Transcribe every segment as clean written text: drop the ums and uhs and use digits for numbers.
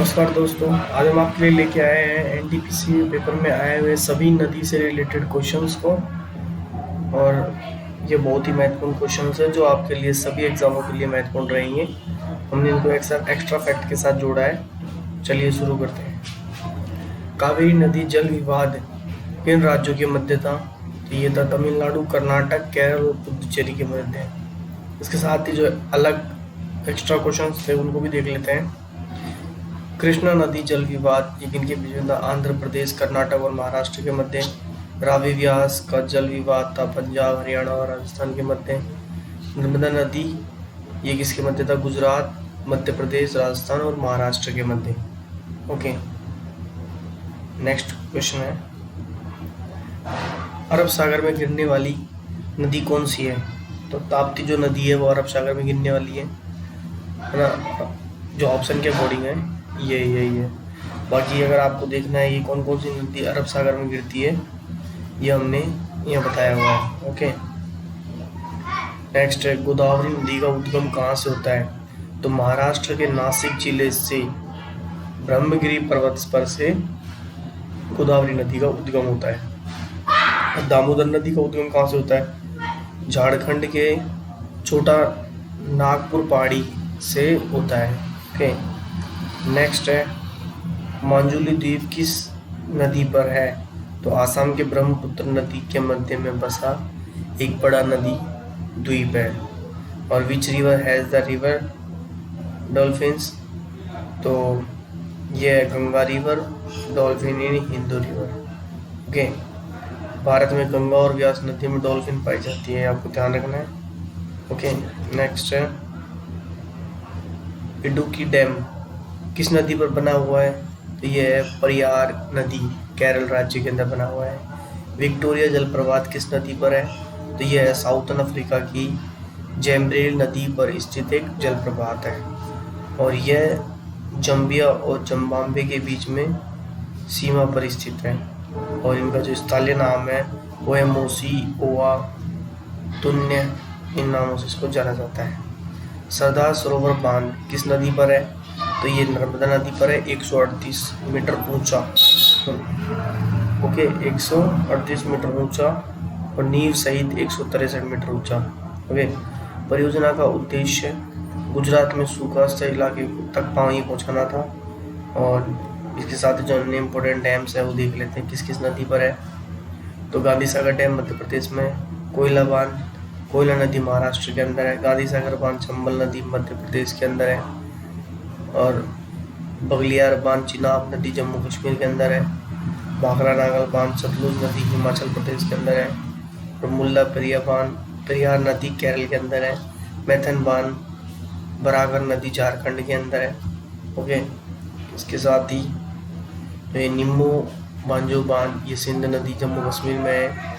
नमस्कार दोस्तों, आज हम आपके लिए लेके आए हैं एनटीपीसी पेपर में आए हुए सभी नदी से रिलेटेड क्वेश्चंस को। और ये बहुत ही महत्वपूर्ण क्वेश्चंस है जो आपके लिए सभी एग्जामों के लिए महत्वपूर्ण रहेंगे। हमने इनको एक्स्ट्रा फैक्ट के साथ जोड़ा है। चलिए शुरू करते हैं। कावेरी नदी जल विवाद किन राज्यों के मध्य था? तो ये था तमिलनाडु, कर्नाटक, केरल और पुडुचेरी के मध्य। इसके साथ ही जो अलग एक्स्ट्रा क्वेश्चंस थे उनको भी देख लेते हैं। कृष्णा नदी जल विवाद ये किनके बीच में था? आंध्र प्रदेश, कर्नाटक और महाराष्ट्र के मध्य। रावी व्यास का जल विवाद था पंजाब, हरियाणा और राजस्थान के मध्य। नर्मदा नदी ये किसके मध्य था? गुजरात, मध्य प्रदेश, राजस्थान और महाराष्ट्र के मध्य। ओके, नेक्स्ट क्वेश्चन है, अरब सागर में गिरने वाली नदी कौन सी है? तो ताप्ती जो नदी है वो अरब सागर में गिरने वाली है ना, जो ऑप्शन के अकॉर्डिंग है यही है। बाकी अगर आपको देखना है ये कौन कौन सी नदी अरब सागर में गिरती है, ये हमने यहाँ बताया हुआ है। ओके, नेक्स्ट है, गोदावरी नदी का उद्गम कहाँ से होता है? तो महाराष्ट्र के नासिक जिले से ब्रह्मगिरी पर्वत पर से गोदावरी नदी का उद्गम होता है। दामोदर नदी का उद्गम कहाँ से होता है? झारखंड के छोटा नागपुर पहाड़ी से होता है। ओके, नेक्स्ट है, मांजुली द्वीप किस नदी पर है? तो आसाम के ब्रह्मपुत्र नदी के मध्य में बसा एक बड़ा नदी द्वीप है। और which river has the river dolphins? तो ये है Ganga river, dolphin in Hindu river. Okay, Bharat में गंगा और व्यास नदी में डॉल्फिन पाई जाती है, आपको ध्यान रखना है। ओके, नेक्स्ट है, इडुक्की डैम किस नदी पर बना हुआ है? तो ये है परियार नदी, केरल राज्य के अंदर बना हुआ है। विक्टोरिया जलप्रपात किस नदी पर है? तो ये है साउथर्न अफ्रीका की जैम्ब्रेल नदी पर स्थित एक जलप्रपात है। और यह जम्बिया और जिम्बाब्वे के बीच में सीमा पर स्थित है। और इनका जो स्थलीय नाम है वो है मोसी, ओवा, तुन्य, इन नामों से इसको जाना जाता है। सरदार सरोवर बांध किस नदी पर है? तो ये नर्मदा नदी पर है, 138 मीटर ऊंचा। ओके, 138 मीटर ऊंचा और नींव सहित 163 मीटर ऊंचा। ओके, परियोजना का उद्देश्य गुजरात में सूखाग्रस्त इलाके तक पानी पहुंचाना था। और इसके साथ जो अन्य इम्पोर्टेंट डैम्स है वो देख लेते हैं किस किस नदी पर है। तो गांधी सागर डैम मध्य प्रदेश में, कोयला बांध कोयला नदी महाराष्ट्र के अंदर है, गांधी सागर बांध चंबल नदी मध्य प्रदेश के अंदर है, और बगलियार बांध चिनाब नदी जम्मू कश्मीर के अंदर है, भाखड़ा नागल बांध सतलुज नदी हिमाचल प्रदेश के अंदर है, और मुल्ला पेरियार नदी केरल के अंदर है, मैथन बांध बरागर नदी झारखंड के अंदर है। ओके, इसके साथ ही ये निम्मू बांजो बांध ये सिंध नदी जम्मू कश्मीर में है,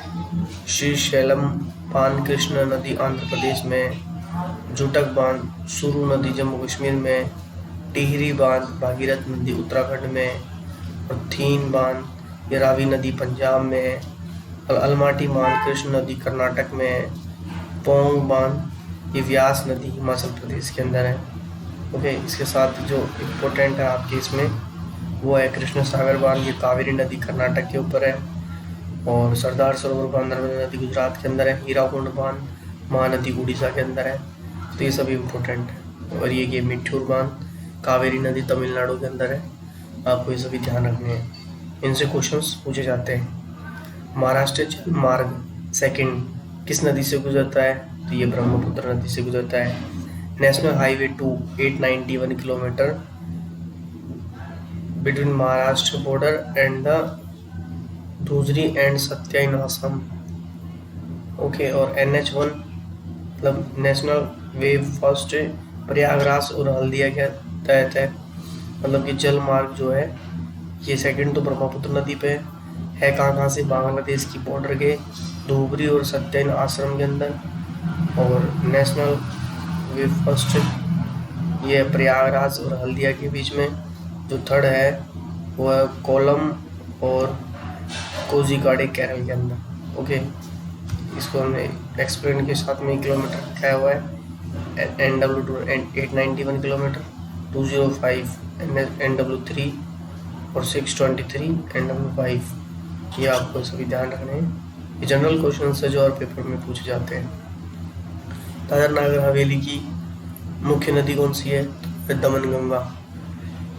श्रीशैलम बांध कृष्णा नदी आंध्र प्रदेश में है, जुटक बांध सुरू नदी जम्मू कश्मीर में है, टिहरी बांध भागीरथ नदी उत्तराखंड में है, और थीन बांध ये रावी नदी पंजाब में है, और अलमाटी बांध कृष्ण नदी कर्नाटक में है, पोंग बांध ये व्यास नदी हिमाचल प्रदेश के अंदर है। ओके, इसके साथ जो इम्पोर्टेंट है आपके इसमें वो है कृष्ण सागर बांध, ये कावेरी नदी कर्नाटक के ऊपर है, और सरदार सरोवर बांध नर्मदा नदी गुजरात के अंदर है, हीराकुंड बांध महानदी उड़ीसा के अंदर है। तो ये सभी इम्पोर्टेंट है। और ये मिठूर बांध कावेरी नदी तमिलनाडु के अंदर है, आपको ये सभी ध्यान रखने हैं, इनसे क्वेश्चंस पूछे जाते हैं। महाराष्ट्र जल मार्ग सेकंड किस नदी से गुजरता है? तो ये ब्रह्मपुत्र नदी से गुजरता है। National highway 2 891 kilometre between Maharashtra border and the Dhubri and Sadiya in Assam. Okay, और NH1 मतलब नेशनल वे फर्स्ट प्रयागराज और हल्दिया के तहत है। मतलब कि जल मार्ग जो है ये सेकंड तो ब्रह्मपुत्र नदी पे है। कहाँ से? बांग्लादेश की बॉर्डर के धुबरी और सत्या आश्रम के अंदर। और नेशनल वे फर्स्ट ये प्रयागराज और हल्दिया के बीच में। जो थर्ड है वो है कोलम और कोझिकोड केरल के अंदर। ओके, इसको हमने एक्सप्लेन के साथ में किलोमीटर लिखा हुआ है, NW2 891 किलोमीटर। 205 NW3 और 623 NW5। ये आपको सभी ध्यान रखने हैं। ये जनरल क्वेश्चन है जो और पेपर में पूछे जाते हैं। दादर नागर हवेली की मुख्य नदी कौन सी है? तो दमन गंगा।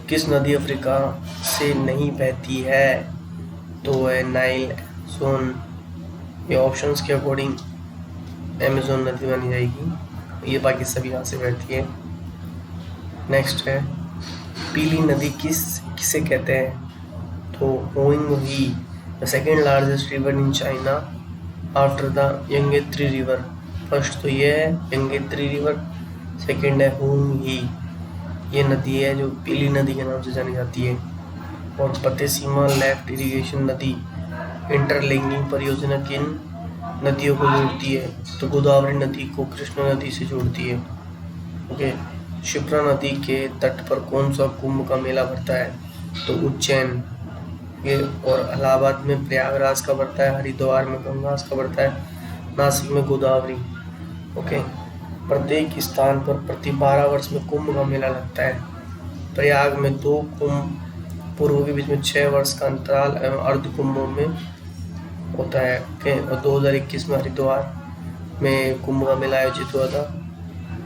किस नदी अफ्रीका से नहीं बहती है? तो है नाइल, सोन। ये ऑप्शंस के अकॉर्डिंग अमेजोन नदी मानी जाएगी, ये बाकी सभी यहाँ से बहती है। नेक्स्ट है पीली नदी किसे कहते हैं? तो Huang He, the second largest river in China after the Yangtze river. First तो ये है यंगेत्री रिवर, सेकेंड है होइंग ही। ये नदी है जो पीली नदी के नाम से जानी जाती है। और पते सीमा लेफ्ट इरिगेशन नदी इंटरलिंकिंग परियोजना किन नदियों को जोड़ती है? तो गोदावरी नदी को कृष्णा नदी से जोड़ती है। ओके। शिप्रा नदी के तट पर कौन सा कुंभ का मेला भरता है? तो उज्जैन। ये और इलाहाबाद में प्रयागराज का भरता है, हरिद्वार में गंगा का भरता है, नासिक में गोदावरी। ओके। प्रत्येक स्थान पर प्रति 12 वर्ष में कुंभ का मेला लगता है। प्रयाग में 2 कुंभ, पूर्व के बीच में 6 वर्ष का अंतराल एवं अर्ध कुंभों में होता है। ओके। और 2021 में हरिद्वार में कुंभ का मेला आयोजित हुआ था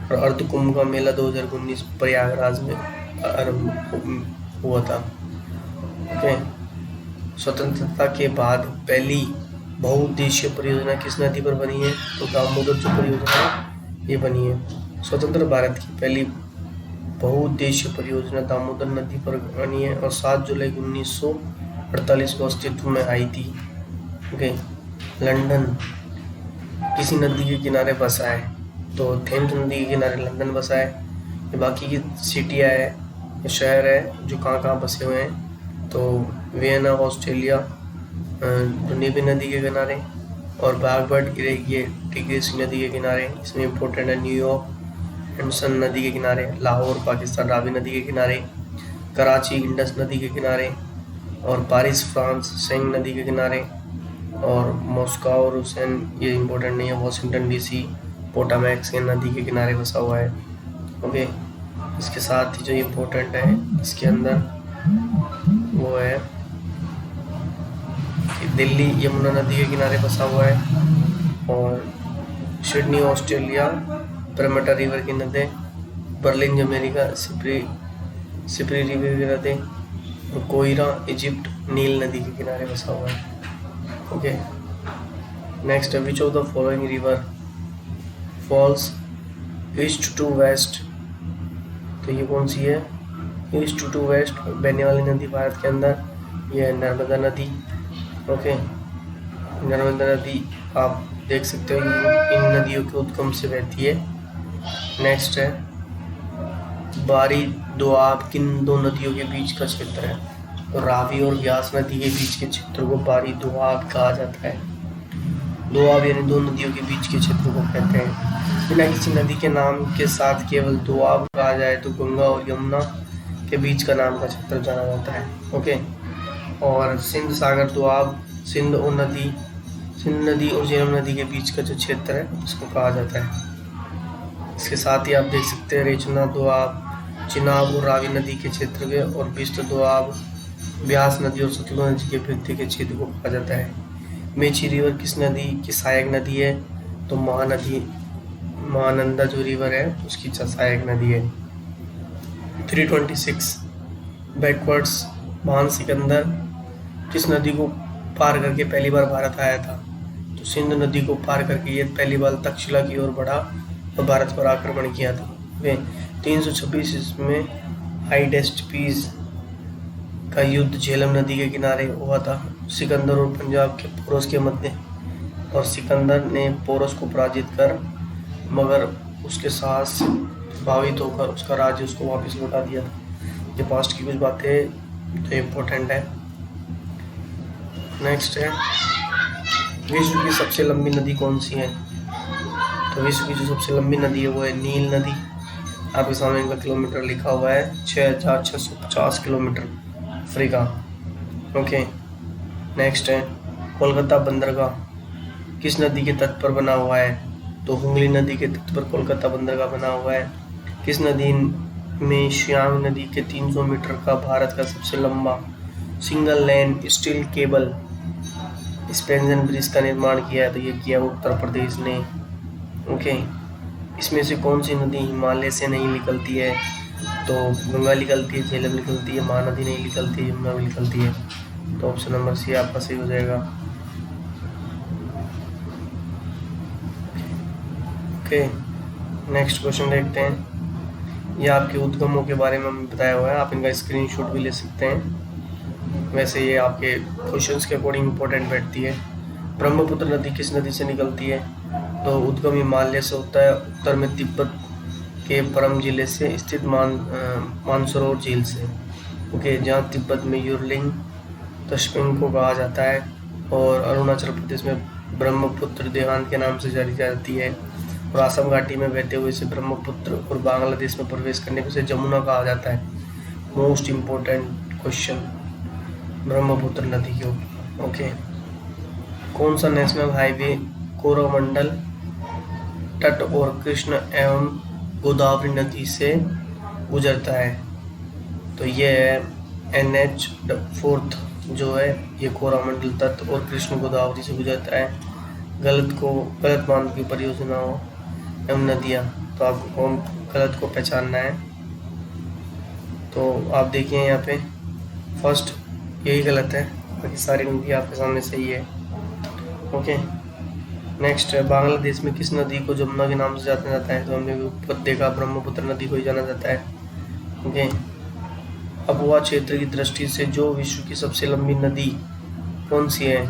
और अर्ध कुंभ का मेला 2019 प्रयागराज में आरंभ हुआ था। ओके। स्वतंत्रता के बाद पहली बहुउद्देशीय परियोजना किस नदी पर बनी है? तो दामोदर जो परियोजना ये बनी है। स्वतंत्र भारत की पहली बहुउद्देशीय परियोजना दामोदर नदी पर बनी है और 7 जुलाई 1948 को अस्तित्व में आई थी। ओके। लंदन किसी नदी के किनारे बसा है? तो थेम्स नदी के किनारे लंदन बसा है। ये बाकी की सिटियाँ है, शहर है जो कहाँ बसे हुए हैं। तो वियना ऑस्ट्रेलिया जो नेबी नदी के किनारे, और बागबर्ड ये टिग्रिस नदी के किनारे। इसमें इम्पोर्टेंट है न्यूयॉर्क एंडसन नदी के किनारे, लाहौर पाकिस्तान रावी नदी के किनारे, कराची इंडस नदी के किनारे, और पेरिस फ्रांस सेंग नदी के किनारे, और मॉस्को रूसन ये इम्पोर्टेंट नहीं है, वाशिंगटन डीसी पोटामैक्स नदी के किनारे बसा हुआ है। ओके। इसके साथ ही जो इम्पोर्टेंट है इसके अंदर वो है कि दिल्ली यमुना नदी के किनारे बसा हुआ है, और सिडनी ऑस्ट्रेलिया परमेटा रिवर की नदी, बर्लिन अमेरिका सिपरी रिवर की नदी, और कोयरा इजिप्ट नील नदी के किनारे बसा हुआ है। ओके। नेक्स्ट है which of the following river falls east to west? तो ये कौन सी है? ईस्ट टू वेस्ट बहने वाली नदी भारत के अंदर ये है नर्मदा नदी। ओके। नर्मदा नदी आप देख सकते हो इन नदियों के उद्गम से बहती है। नेक्स्ट है बारी दोआब किन 2 नदियों के बीच का क्षेत्र है? तो रावी और व्यास नदी के बीच के क्षेत्र को बारी दोआब कहा जाता है। दोआब यानी 2 नदियों के बीच के क्षेत्र को कहते हैं। बिना किसी नदी के नाम के साथ केवल दोआब कहा जाए तो गंगा और यमुना के बीच का नाम का क्षेत्र जाना जाता है। ओके। और सिंध सागर दोआब सिंध नदी और झेलम नदी के बीच का जो क्षेत्र है उसको कहा जाता है। इसके साथ ही आप देख सकते हैं रेचना दोआब चिनाब और रावी नदी के क्षेत्र के, और बिस्त दोआब ब्यास नदी और सतलुज नदी के वृद्धि के क्षेत्र को कहा जाता है। मेची रिवर किस नदी की सहायक नदी है? तो महानंदा जो रिवर है उसकी सहायक नदी है। 326 बैकवर्ड्स महान सिकंदर किस नदी को पार करके पहली बार भारत आया था? तो सिंध नदी को पार करके ये पहली बार तक्षशिला की ओर बढ़ा और भारत पर आक्रमण किया था। 326 इसमें हाइडेस्टिपीज का युद्ध झेलम नदी के किनारे हुआ था। सिकंदर और पंजाब के पोरस के मध्य, और सिकंदर ने पोरस को पराजित कर मगर उसके साथ प्रभावित होकर उसका राज्य उसको वापस लौटा दिया था। ये पास्ट की कुछ बातें जो इम्पोर्टेंट है। नेक्स्ट है विश्व की सबसे लंबी नदी कौन सी है? तो विश्व की जो सबसे लंबी नदी है वो है नील नदी। आपके सामने इनका किलोमीटर लिखा हुआ है 6650 किलोमीटर अफ्रीका। ओके। नेक्स्ट है कोलकाता बंदरगाह किस नदी के तट पर बना हुआ है? तो हुगली नदी के तट पर कोलकाता बंदरगाह बना हुआ है। किस नदी में सियांग नदी के 300 मीटर का भारत का सबसे लंबा single lane steel cable suspension bridge का निर्माण किया है, तो ये किया उत्तर प्रदेश ने। ओके, इसमें से कौन सी नदी हिमालय से नहीं निकलती है? तो गंगा निकलती है, झेलम निकलती है, महानदी नहीं निकलती है, यमुना भी निकलती है। तो ऑप्शन नंबर सी आपका सही हो जाएगा। ओके, नेक्स्ट क्वेश्चन देखते हैं। ये आपके उद्गमों के बारे में हमें बताया हुआ है, आप इनका स्क्रीनशॉट भी ले सकते हैं। वैसे ये आपके क्वेश्चंस के अकॉर्डिंग इंपॉर्टेंट बैठती है। ब्रह्मपुत्र नदी किस नदी से निकलती है? तो उद्गम हिमालय से होता है, उत्तर में तिब्बत के परम जिले से स्थित मानसरोवर झील से। ओके, जहाँ तिब्बत में युरलिंग तशपिंग को कहा जाता है और अरुणाचल प्रदेश में ब्रह्मपुत्र देहांत के नाम से जानी जाती है, और असम घाटी में बहते हुए इसे ब्रह्मपुत्र और बांग्लादेश में प्रवेश करने को इसे जमुना कहा जाता है। मोस्ट इम्पोर्टेंट क्वेश्चन ब्रह्मपुत्र नदी के ऊपर। ओके, कौन सा नेशनल हाईवे कोरोमंडल तट और कृष्ण एवं गोदावरी नदी से गुजरता है? तो ये है NH 4 जो है, ये कोरोमंडल तट और कृष्ण गोदावरी से गुजरता है। गलत मान की परियोजनाओं एवं नदियाँ, तो आपको कौन गलत को पहचानना है। तो आप देखिए यहाँ पे फर्स्ट यही गलत है, बाकी सारी नदी आपके सामने सही है। ओके, नेक्स्ट है, बांग्लादेश में किस नदी को जमुना के नाम से जाना जाता है? तो हमने ऊपर देखा ब्रह्मपुत्र नदी को ही जाना जाता है। ओके, अबुआ क्षेत्र की दृष्टि से जो विश्व की सबसे लंबी नदी कौन सी है?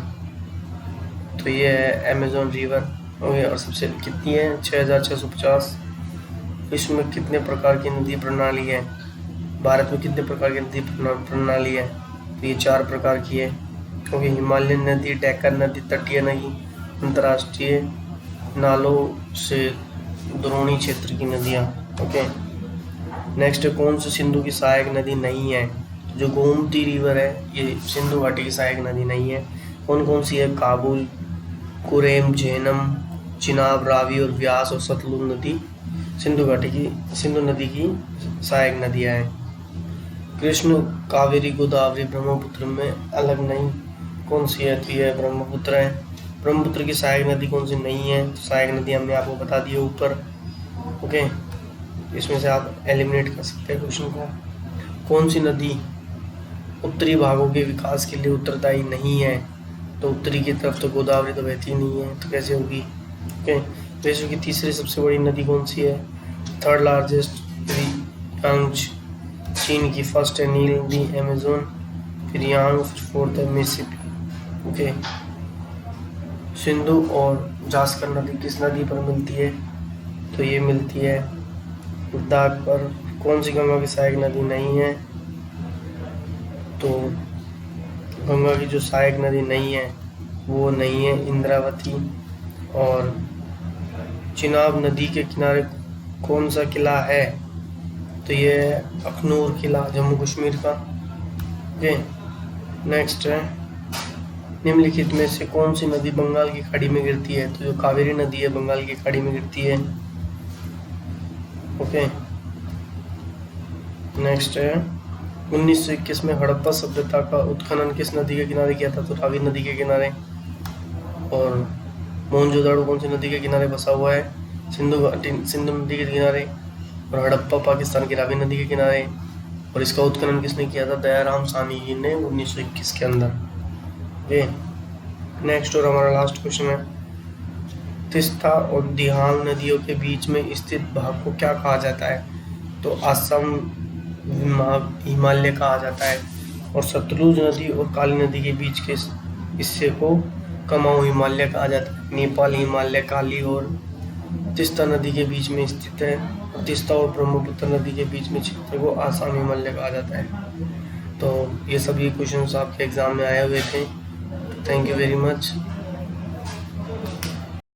तो ये है अमेजोन रिवर। ओके, और सबसे कितनी है? 6650। विश्व में कितने प्रकार की नदी प्रणाली है? भारत में कितने प्रकार की नदी प्रणाली है? तो ये 4 प्रकार की है। ओके, हिमालयन नदी, डेक्कन नदी, तटीय नदी, अंतर्राष्ट्रीय नालों से द्रोणी क्षेत्र की नदियाँ। ओके, नेक्स्ट, कौन सी सिंधु की सहायक नदी नहीं है? जो गोमती रिवर है ये सिंधु घाटी की सहायक नदी नहीं है। कौन कौन सी है? काबुल, कुरेम, झेलम, चिनाब, रावी और व्यास और सतलुज नदी सिंधु नदी की सहायक नदियाँ हैं। कृष्ण, कावेरी, गोदावरी ब्रह्मपुत्र में अलग नहीं कौन सी है? तो यह ब्रह्मपुत्र है। ब्रह्मपुत्र की सहायक नदी कौन सी नहीं है? तो सहायक नदी हमने आपको बता दी है ऊपर। ओके, इसमें से आप एलिमिनेट कर सकते हैं क्वेश्चन को। कौन सी नदी उत्तरी भागों के विकास के लिए उत्तरदायी नहीं है? तो उत्तरी की तरफ तो गोदावरी तो बहती नहीं है, तो कैसे होगी? ओके, विश्व की तीसरी सबसे बड़ी नदी कौन सी है? 3rd लार्जेस्ट यांग्स, चीन की फर्स्ट है नील नदी अमेजोन, फिर यांग, फिर 4th है मिसिसिपी। ओके, सिंधु और जास्कर नदी किस नदी पर मिलती है? तो ये मिलती है लद्दाख पर। कौन सी गंगा की सहायक नदी नहीं है? तो गंगा की जो सहायक नदी नहीं है वो नहीं है इंद्रावती। और चिनाब नदी के किनारे कौन सा किला है? तो ये है अखनूर किला, जम्मू कश्मीर का। ओके, नेक्स्ट है, निम्नलिखित में से कौन सी नदी बंगाल की खाड़ी में गिरती है? तो जो कावेरी नदी है बंगाल की खाड़ी में गिरती है। ओके, नेक्स्ट है, 1921 में हड़प्पा सभ्यता का उत्खनन किस नदी के किनारे किया था? तो रावी नदी के किनारे। और मोहनजोदाड़ो कौन सी नदी के किनारे बसा हुआ है? सिंधु नदी के किनारे। और हड़प्पा पाकिस्तान की रावी नदी के किनारे। और इसका उत्खनन किसने किया था? दयाराम साहनी जी ने 1921 के अंदर। ओके, नेक्स्ट और हमारा लास्ट क्वेश्चन है, तीस्ता और दिहांग नदियों के बीच में स्थित भाग को क्या कहा जाता है? तो असम हिमालय कहा जाता है। और सतलुज नदी और काली नदी के बीच के हिस्से को कमाऊ हिमालय कहा जाता है। नेपाल हिमालय काली और तीस्ता नदी के बीच में स्थित है। और तीस्ता और ब्रह्मपुत्र नदी के बीच में क्षेत्र को आसाम हिमालय कहा जाता है। तो ये सभी क्वेश्चंस आपके एग्जाम में आए हुए थे। Thank you very much.